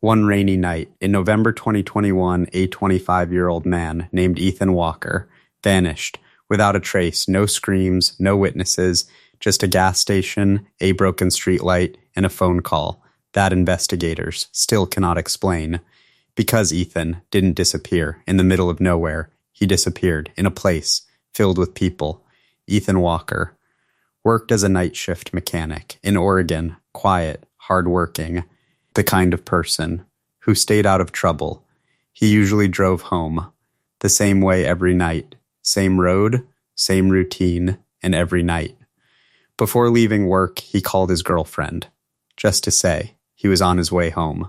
One rainy night, in November 2021, a 25-year-old man named Ethan Walker vanished, without a trace, no screams, no witnesses, just a gas station, a broken streetlight, and a phone call that investigators still cannot explain. Because Ethan didn't disappear in the middle of nowhere, he disappeared in a place filled with people. Ethan Walker worked as a night shift mechanic in Oregon, quiet, hardworking, the kind of person who stayed out of trouble. He usually drove home the same way every night, same road, same routine, and every night. Before leaving work, he called his girlfriend, just to say he was on his way home.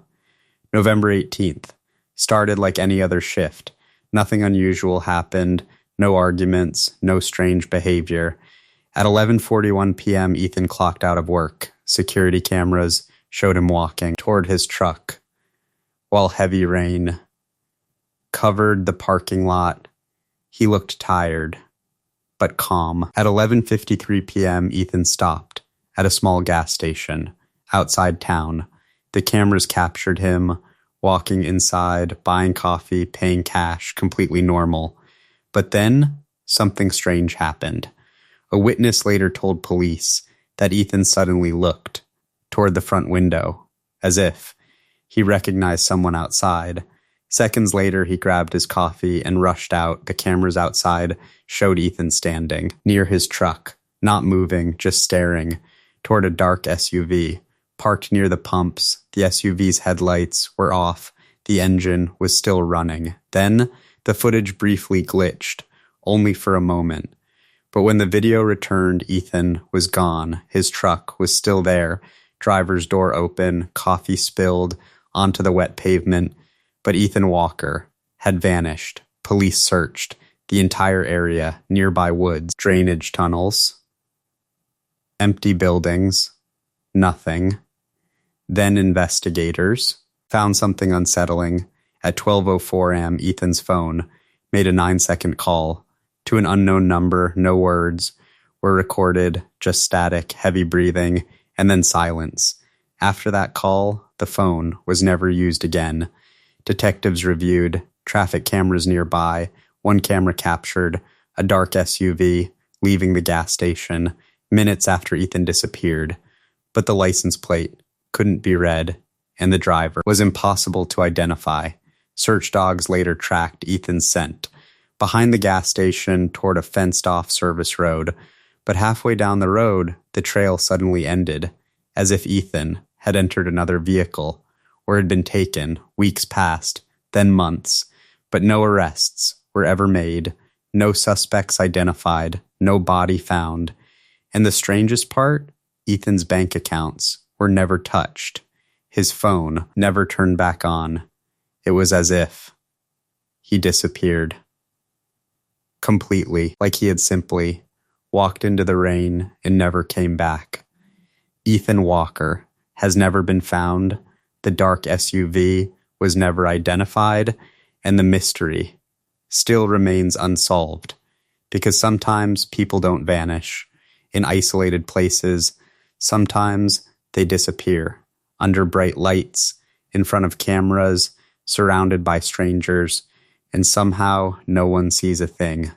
November 18th started like any other shift. Nothing unusual happened, no arguments, no strange behavior. At 11:41 p.m., Ethan clocked out of work. Security cameras showed him walking toward his truck, while heavy rain covered the parking lot. He looked tired, but calm. At 11:53 p.m., Ethan stopped at a small gas station outside town. The cameras captured him walking inside, buying coffee, paying cash, completely normal. But then something strange happened. A witness later told police that Ethan suddenly looked toward the front window, as if he recognized someone outside. Seconds later, he grabbed his coffee and rushed out. The cameras outside showed Ethan standing near his truck, not moving, just staring toward a dark SUV. Parked near the pumps, the SUV's headlights were off. The engine was still running. Then, the footage briefly glitched, only for a moment. But when the video returned, Ethan was gone. His truck was still there. Driver's door open, coffee spilled onto the wet pavement. But Ethan Walker had vanished. Police searched the entire area, nearby woods, drainage tunnels, empty buildings, nothing. Then investigators found something unsettling. At 12:04 a.m., Ethan's phone made a 9-second call to an unknown number. No words were recorded, just static, heavy breathing, and then silence. After that call, the phone was never used again. Detectives reviewed traffic cameras nearby. One camera captured a dark SUV leaving the gas station minutes after Ethan disappeared, but the license plate couldn't be read, and the driver was impossible to identify. Search dogs later tracked Ethan's scent behind the gas station toward a fenced-off service road, but halfway down the road, the trail suddenly ended, as if Ethan had entered another vehicle or had been taken. Weeks passed, then months, but no arrests were ever made, no suspects identified, no body found. And the strangest part, Ethan's bank accounts were never touched. His phone never turned back on. It was as if he disappeared completely, like he had simply walked into the rain and never came back. Ethan Walker has never been found. The dark SUV was never identified, and the mystery still remains unsolved, because sometimes people don't vanish in isolated places. Sometimes they disappear under bright lights, in front of cameras, surrounded by strangers, and somehow no one sees a thing.